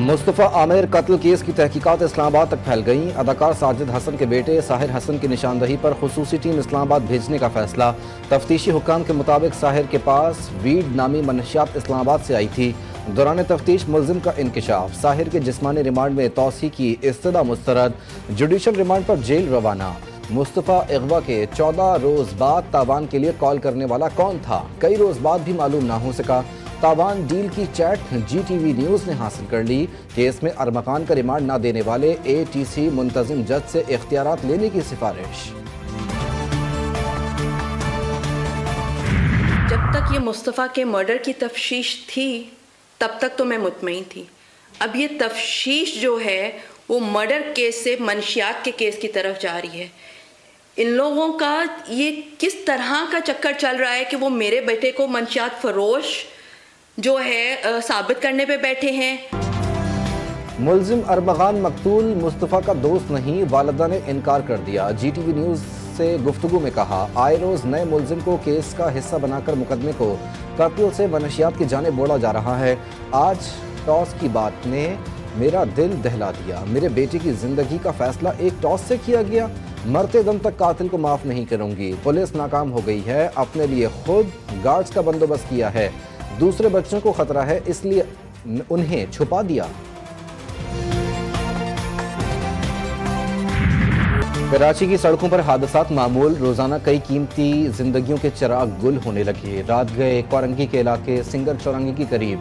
مصطفیٰ عامر قتل کیس کی تحقیقات اسلام آباد تک پھیل گئیں۔ اداکار ساجد حسن کے بیٹے ساحر حسن کی نشاندہی پر خصوصی ٹیم اسلام آباد بھیجنے کا فیصلہ۔ تفتیشی حکام کے مطابق ساحر کے پاس ویڈ نامی منشیات اسلام آباد سے آئی تھی۔ دوران تفتیش ملزم کا انکشاف۔ ساحر کے جسمانی ریمانڈ میں توسیع کی استدعا مسترد۔ جوڈیشل ریمانڈ پر جیل روانہ۔ مصطفیٰ اغوا کے 14 روز بعد تاوان کے لیے کال کرنے والا کون تھا؟ کئی روز بعد بھی معلوم نہ ہو سکا۔ تاوان ڈیل کی chat G T V news نے حاصل کر لی۔ کیس میں ارمغان کا ریمانڈ نہ دینے والے اے ٹی سی منتظم جج سے اختیارات لینے کی سفارش۔ جب تک یہ مصطفیٰ کے مرڈر کی تفتیش تھی تب تک تو میں مطمئن تھی۔ اب یہ تفتیش جو ہے وہ مرڈر کیس سے منشیات کے کیس کی طرف جا رہی ہے۔ ان لوگوں کا یہ کس طرح کا چکر چل رہا ہے کہ وہ میرے بیٹے کو منشیات فروش جو ہے ثابت کرنے پہ بیٹھے ہیں۔ ملزم ارمغان مقتول مصطفیٰ کا دوست نہیں، والدہ نے انکار کر دیا۔ جی ٹی وی نیوز سے گفتگو میں کہا، آئے روز نئے ملزم کو کیس کا حصہ بنا کر مقدمے کو قتل سے منشیات کی جانب بوڑھا جا رہا ہے۔ آج ٹاس کی بات نے میرا دل دہلا دیا۔ میرے بیٹے کی زندگی کا فیصلہ ایک ٹاس سے کیا گیا۔ مرتے دم تک قاتل کو معاف نہیں کروں گی۔ پولیس ناکام ہو گئی ہے، اپنے لیے خود گارڈز کا بندوبست کیا ہے، دوسرے بچوں کو خطرہ ہے اس لیے انہیں چھپا دیا۔ کراچی کی سڑکوں پر حادثات معمول، روزانہ کئی قیمتی زندگیوں کے چراغ گل ہونے لگے۔ رات گئے کورنگی کے علاقے سنگر چورنگی کے قریب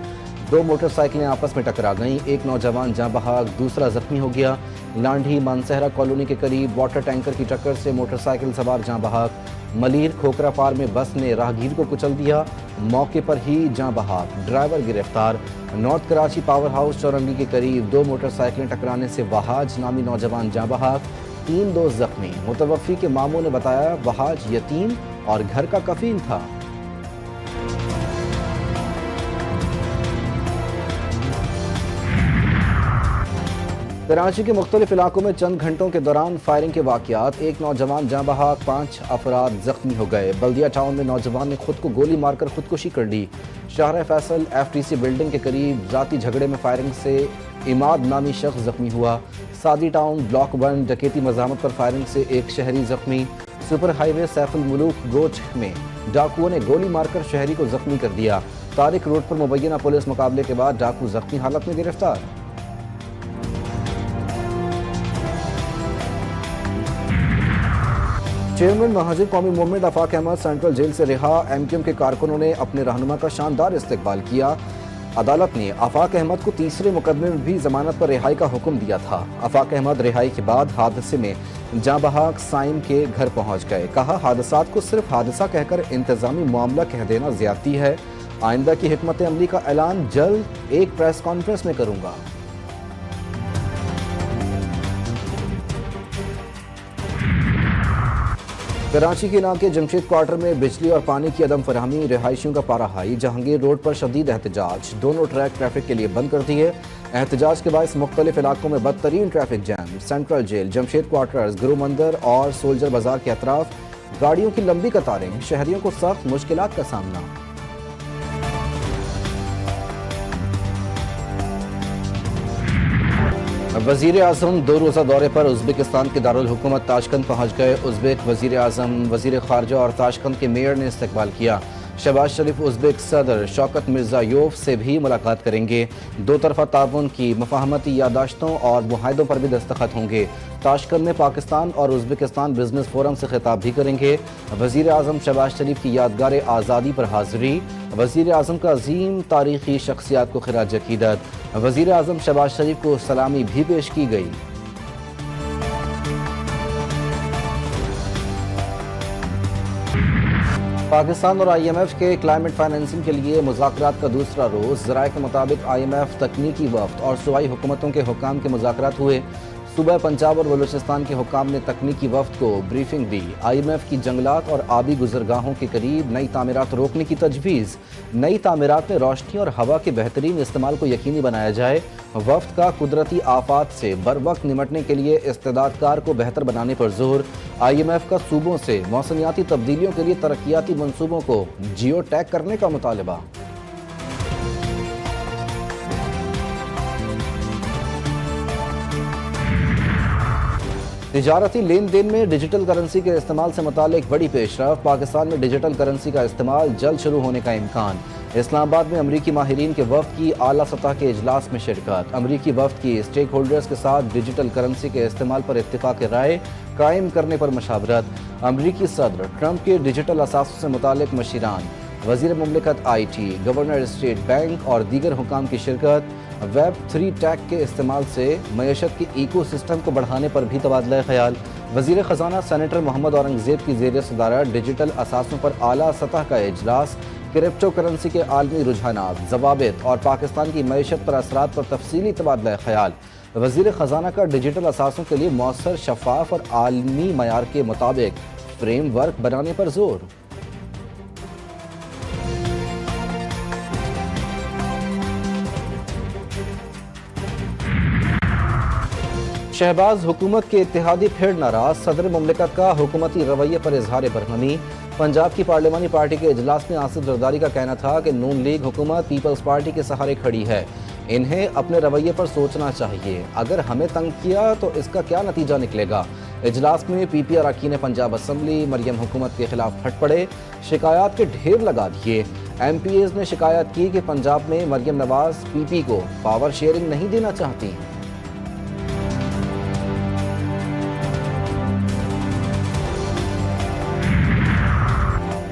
2 موٹر سائیکلیں آپس میں ٹکرا گئیں، ایک نوجوان جاں بحق، دوسرا زخمی ہو گیا۔ لانڈھی مانسہرہ کالونی کے قریب واٹر ٹینکر کی ٹکر سے موٹر سائیکل سوار جاں بحق۔ ملیر کھوکرا پار میں بس نے راہگیر کو کچل دیا، موقع پر ہی جاں بحق، ڈرائیور گرفتار۔ نارتھ کراچی پاور ہاؤس چورنگی کے قریب 2 موٹر سائیکلیں ٹکرانے سے وہاج نامی نوجوان جاں بحق، 3 دوست زخمی۔ متوفی کے ماموں نے بتایا وہاج یتیم اور گھر کا کفیل تھا۔ کراچی کے مختلف علاقوں میں چند گھنٹوں کے دوران فائرنگ کے واقعات، ایک نوجوان جاں بحق، 5 افراد زخمی ہو گئے۔ بلدیہ ٹاؤن میں نوجوان نے خود کو گولی مار کر خودکشی کر لی۔ شاہراہ Faisal F T C building کے قریب ذاتی جھگڑے میں فائرنگ سے عماد نامی شخص زخمی ہوا۔ سعدی ٹاؤن بلاک 1 ڈکیتی مزاحمت پر فائرنگ سے ایک شہری زخمی۔ سپر ہائی وے سیف الملوک گوچ میں ڈاکوؤں نے گولی مار کر شہری کو زخمی کر دیا۔ طارق روڈ پر مبینہ پولیس مقابلے کے بعد ڈاکو زخمی حالت میں گرفتار۔ چیئرمین مہاجر قومی موومنٹ آفاق احمد سینٹرل جیل سے رہا، ایم کیو ایم کے کارکنوں نے اپنے رہنما کا شاندار استقبال کیا۔ عدالت نے آفاق احمد کو تیسرے مقدمے میں بھی ضمانت پر رہائی کا حکم دیا تھا۔ آفاق احمد رہائی کے بعد حادثے میں جاں بحق سائم کے گھر پہنچ گئے۔ کہا حادثات کو صرف حادثہ کہہ کر انتظامی معاملہ کہہ دینا زیادتی ہے۔ آئندہ کی حکمت عملی کا اعلان جلد ایک پریس کانفرنس میں کروں گا۔ کراچی کے علاقے جمشید کوارٹر میں بجلی اور پانی کی عدم فراہمی، رہائشیوں کا پارہ ہائی۔ جہانگیر روڈ پر شدید احتجاج، دونوں ٹریک ٹریفک کے لیے بند کر دیے۔ احتجاج کے باعث مختلف علاقوں میں بدترین traffic jam. Central jail, Jamshed quarters, Guru Mandir اور سولجر بازار کے اطراف گاڑیوں کی لمبی قطاریں، شہریوں کو سخت مشکلات کا سامنا۔ وزیر اعظم 2 روزہ دورے پر ازبکستان کے دارالحکومت تاشقند پہنچ گئے۔ ازبک وزیر اعظم، وزیر خارجہ اور تاشقند کے میئر نے استقبال کیا۔ شہباز شریف ازبک صدر شوکت مرزایوف سے بھی ملاقات کریں گے۔ 2 طرفہ تعاون کی مفاہمتی یادداشتوں اور معاہدوں پر بھی دستخط ہوں گے۔ تاشقند میں پاکستان اور ازبکستان بزنس فورم سے خطاب بھی کریں گے۔ وزیر اعظم شہباز شریف کی یادگار آزادی پر حاضری، وزیر اعظم کا عظیم تاریخی شخصیات کو خراج عقیدت۔ وزیر اعظم شہباز شریف کو سلامی بھی پیش کی گئی۔ پاکستان اور آئی ایم ایف کے کلائمیٹ فائنینسنگ کے لیے مذاکرات کا دوسرا روز۔ ذرائع کے مطابق آئی ایم ایف تکنیکی وفد اور صوبائی حکومتوں کے حکام کے مذاکرات ہوئے۔ صوبہ پنجاب اور بلوچستان کے حکام نے تکنیکی وفد کو بریفنگ دی۔ آئی ایم ایف کی جنگلات اور آبی گزرگاہوں کے قریب نئی تعمیرات روکنے کی تجویز۔ نئی تعمیرات میں روشنی اور ہوا کے بہترین استعمال کو یقینی بنایا جائے۔ وفد کا قدرتی آفات سے بروقت نمٹنے کے لیے استعداد کار کو بہتر بنانے پر زور۔ آئی ایم ایف کا صوبوں سے موسمیاتی تبدیلیوں کے لیے ترقیاتی منصوبوں کو جیو ٹیگ کرنے کا مطالبہ۔ تجارتی لین دین میں ڈیجیٹل کرنسی کے استعمال سے متعلق بڑی پیش رفت، پاکستان میں ڈیجیٹل کرنسی کا استعمال جلد شروع ہونے کا امکان۔ اسلام آباد میں امریکی ماہرین کے وفد کی اعلیٰ سطح کے اجلاس میں شرکت، امریکی وفد کی اسٹیک ہولڈرز کے ساتھ ڈیجیٹل کرنسی کے استعمال پر اتفاق رائے قائم کرنے پر مشاورت، امریکی صدر ٹرمپ کے ڈیجیٹل اثاثوں سے متعلق مشیران، وزیر مملکت I T, governor state bank اور دیگر حکام کی شرکت۔ ویب 3 ٹیک کے استعمال سے معیشت کے ایکو سسٹم کو بڑھانے پر بھی تبادلہ خیال۔ وزیر خزانہ سینیٹر محمد اورنگزیب کی زیر صدارت ڈیجیٹل اثاثوں پر اعلیٰ سطح کا اجلاس، کرپٹو کرنسی کے عالمی رجحانات، ضوابط اور پاکستان کی معیشت پر اثرات پر تفصیلی تبادلہ خیال۔ وزیر خزانہ کا ڈیجیٹل اثاثوں کے لیے مؤثر، شفاف اور عالمی معیار کے مطابق فریم ورک بنانے پر زور۔ شہباز حکومت کے اتحادی پھر ناراض، صدر مملکت کا حکومتی رویے پر اظہار برہمی۔ پنجاب کی پارلیمانی پارٹی کے اجلاس میں آصف زرداری کا کہنا تھا کہ نون لیگ حکومت پیپلز پارٹی کے سہارے کھڑی ہے، انہیں اپنے رویے پر سوچنا چاہیے، اگر ہمیں تنگ کیا تو اس کا کیا نتیجہ نکلے گا۔ اجلاس میں پی پی اراکین پنجاب اسمبلی مریم حکومت کے خلاف پھٹ پڑے، شکایات کے ڈھیر لگا دیے۔ ایم پی ایز نے شکایت کی کہ پنجاب میں مریم نواز پی پی کو پاور شیئرنگ نہیں دینا چاہتی۔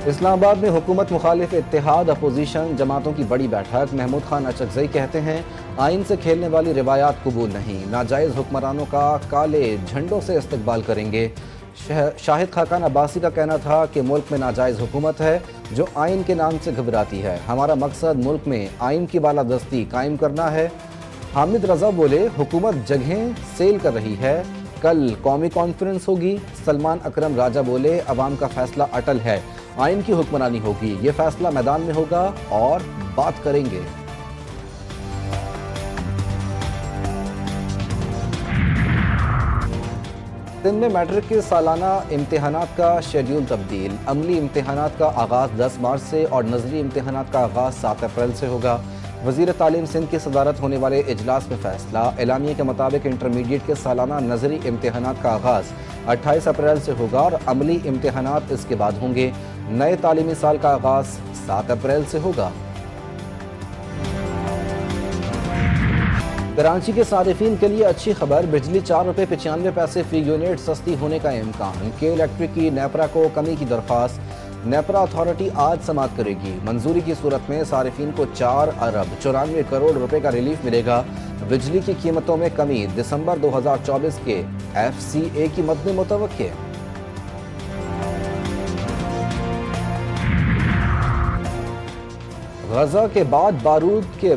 اسلام آباد میں حکومت مخالف اتحاد اپوزیشن جماعتوں کی بڑی بیٹھک، محمود خان اچکزئی کہتے ہیں آئین سے کھیلنے والی روایات قبول نہیں، ناجائز حکمرانوں کا کالے جھنڈوں سے استقبال کریں گے۔ شاہد خاقان عباسی کا کہنا تھا کہ ملک میں ناجائز حکومت ہے جو آئین کے نام سے گھبراتی ہے، ہمارا مقصد ملک میں آئین کی بالادستی قائم کرنا ہے۔ حامد رضا بولے حکومت جگہیں سیل کر رہی ہے، کل قومی کانفرنس ہوگی۔ سلمان اکرم راجہ بولے عوام کا فیصلہ اٹل ہے، آئین کی حکمرانی ہوگی، یہ فیصلہ میدان میں ہوگا اور بات کریں گے۔ سندھ میں میٹرک کے سالانہ امتحانات کا شیڈیول تبدیل، عملی امتحانات کا آغاز 10 مارچ سے اور نظری امتحانات کا آغاز 7 اپریل سے ہوگا۔ وزیر تعلیم سندھ کی صدارت ہونے والے اجلاس میں فیصلہ، اعلامیے کے مطابق انٹرمیڈیٹ کے سالانہ نظری امتحانات کا آغاز 28 اپریل سے ہوگا اور عملی امتحانات اس کے بعد ہوں گے۔ نئے تعلیمی سال کا آغاز 7 اپریل سے ہوگا۔ کراچی کے صارفین کے لیے اچھی خبر، بجلی 4 روپے 95 پیسے فی یونٹ سستی ہونے کا امکان۔ کے الیکٹرک کی نیپرا کو کمی کی درخواست، نیپرا اتھارٹی آج سماعت کرے گی۔ منظوری کی صورت میں صارفین کو 4 ارب 94 کروڑ روپے کا ریلیف ملے گا۔ بجلی کی قیمتوں میں کمی، دسمبر 2024 کے ایف سی اے کی مد میں متوقع۔ غزہ کے بعد بارود کے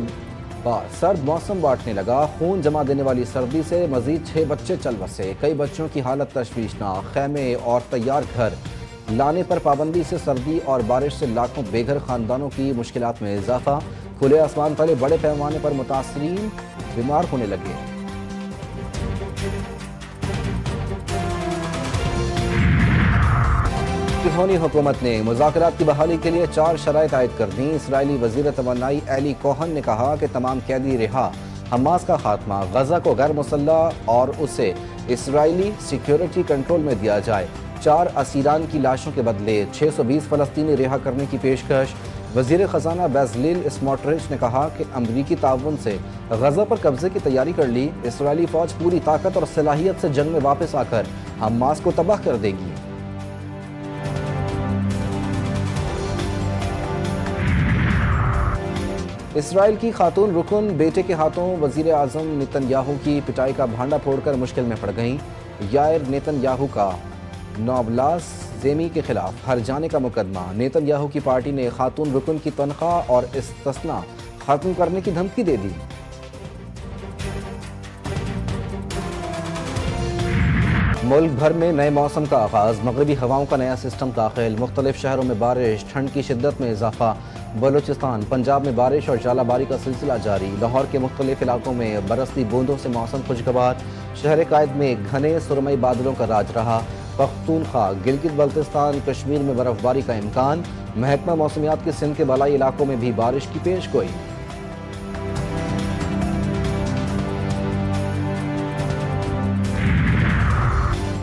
بعد سرد موسم بانٹنے لگا، خون جما دینے والی سردی سے مزید 6 بچے چل بسے، کئی بچوں کی حالت تشویشناک، خیمے اور تیار گھر لانے پر پابندی سے سردی اور بارش سے لاکھوں بے گھر خاندانوں کی مشکلات میں اضافہ، کھلے آسمان تلے بڑے پیمانے پر متاثرین بیمار ہونے لگے۔ سیہونی حکومت نے مذاکرات کی بحالی کے لیے 4 شرائط عائد کر دیں۔ اسرائیلی وزیر توانائی ایلی کوہن نے کہا کہ تمام قیدی رہا، حماس کا خاتمہ، غزہ کو غیر مسلح اور اسے اسرائیلی سیکیورٹی کنٹرول میں دیا جائے، 4 اسیران کی لاشوں کے بدلے 620 فلسطینی رہا کرنے کی پیشکش۔ وزیر خزانہ بیزلیل اسموٹرچ نے کہا کہ امریکی تعاون سے غزہ پر قبضے کی تیاری کر لی، اسرائیلی فوج پوری طاقت اور صلاحیت سے جنگ میں واپس آ کر حماس کو تباہ کر دے گی۔ اسرائیل کی خاتون رکن بیٹے کے ہاتھوں وزیر اعظم نیتن یاہو کی پٹائی کا بھانڈا پھوڑ کر مشکل میں پڑ گئیں۔ یائر نیتن یاہو کا نابلاس زیمی کے خلاف ہر جانے کا مقدمہ، نیتن یاہو کی پارٹی نے خاتون رکن کی تنخواہ اور استثناء ختم کرنے کی دھمکی دے دی۔ ملک بھر میں نئے موسم کا آغاز، مغربی ہواؤں کا نیا سسٹم داخل، مختلف شہروں میں بارش، ٹھنڈ کی شدت میں اضافہ، بلوچستان پنجاب میں بارش اور ژالہ باری کا سلسلہ جاری، لاہور کے مختلف علاقوں میں برستی بوندوں سے موسم خوشگوار، شہر قائد میں گھنے سرمئی بادلوں کا راج رہا، پختونخوا گلگت بلتستان کشمیر میں برف باری کا امکان، محکمہ موسمیات کی سندھ کے بالائی علاقوں میں بھی بارش کی پیش گوئی۔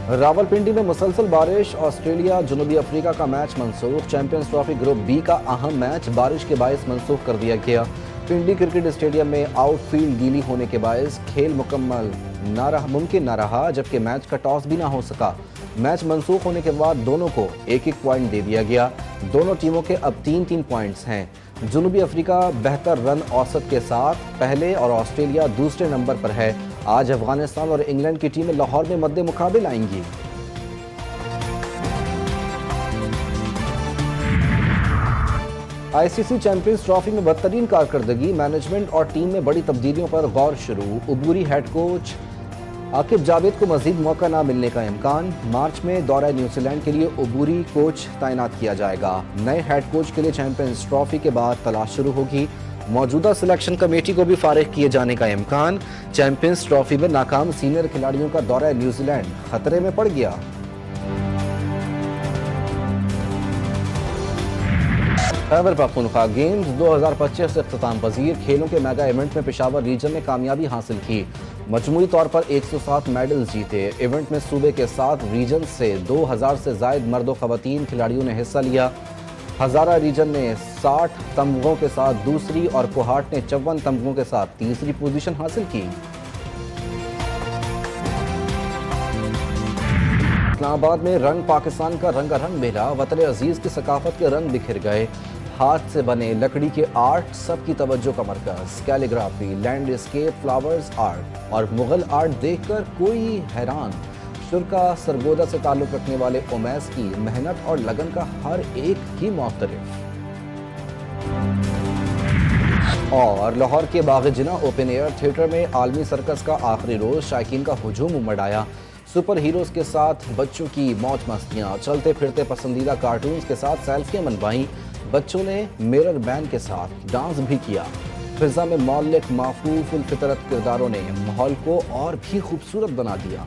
راولپنڈی میں مسلسل بارش، آسٹریلیا جنوبی افریقہ کا میچ منسوخ، چیمپئنز ٹرافی گروپ بی کا اہم میچ بارش کے باعث منسوخ کر دیا گیا۔ پنڈی کرکٹ اسٹیڈیم میں آؤٹ فیلڈ گیلی ہونے کے باعث کھیل ممکن نہ رہا، جبکہ میچ کا ٹاس بھی نہ ہو سکا۔ میچ منسوخ ہونے کے بعد دونوں کو ایک پوائنٹ دے دیا گیا۔ دونوں ٹیموں کے اب 3 پوائنٹس ہیں۔ جنوبی افریقہ بہتر رن اوسط کے ساتھ پہلے اور آسٹریلیا دوسرے نمبر پر ہے۔ آج افغانستان اور انگلینڈ کی ٹیمیں لاہور میں مد مقابل آئیں گی۔ ICC چیمپئنز ٹرافی میں بدترین کارکردگی، مینجمنٹ اور ٹیم میں بڑی تبدیلیوں پر غور شروع۔ عبوری ہیڈ کوچ عاقب جاوید کو مزید موقع نہ ملنے کا امکان، مارچ میں دورہ نیوزی لینڈ کے لیے عبوری کوچ تعینات کیا جائے گا۔ نئے ہیڈ کوچ کے لیے چیمپئنز ٹرافی کے بعد تلاش شروع ہوگی۔ موجودہ سلیکشن کمیٹی کو بھی فارغ کیے جانے کا امکان۔ چیمپئنز ٹرافی میں ناکام سینئر کھلاڑیوں کا دورہ نیوزی لینڈ خطرے میں پڑ گیا۔ خیبر پختونخوا گیمز 2025 اختتام پذیر، کھیلوں کے میگا ایونٹ میں پشاور ریجن نے کامیابی حاصل کی، مجموعی طور پر 107 میڈلز جیتے۔ ایونٹ میں صوبے کے 7 ریجن سے 2000 سے زائد مرد و خواتین کھلاڑیوں نے حصہ لیا۔ ہزارہ ریجن نے 60 تمغوں کے ساتھ دوسری اور کوہاٹ نے 54 تمغوں کے ساتھ تیسری پوزیشن حاصل کی۔ اسلام آباد میں رنگ پاکستان کا رنگا رنگ میلہ، وطن عزیز کی ثقافت کے رنگ بکھر گئے۔ ہاتھ سے بنے لکڑی کے آرٹ سب کی توجہ کا مرکز، calligraphy, landscape, flowers art اور مغل آرٹ دیکھ کر کوئی حیران۔ شرکا سرگودا سے تعلق رکھنے والے امیس کی محنت اور لگن کا ہر ایک ہی مختلف۔ اور لاہور کے باغ جناح اوپن ایئر تھیٹر میں عالمی سرکس کا آخری روز، شائقین کا ہجوم امڑ آیا۔ سپر ہیروز کے ساتھ بچوں کی موج مستیاں، چلتے پھرتے پسندیدہ کارٹونز کے ساتھ سیلفیاں منوائیں۔ بچوں نے میرر مین کے ساتھ ڈانس بھی کیا۔ فضا میں معلق معفوف الفطرت کرداروں نے ماحول کو اور بھی خوبصورت بنا دیا۔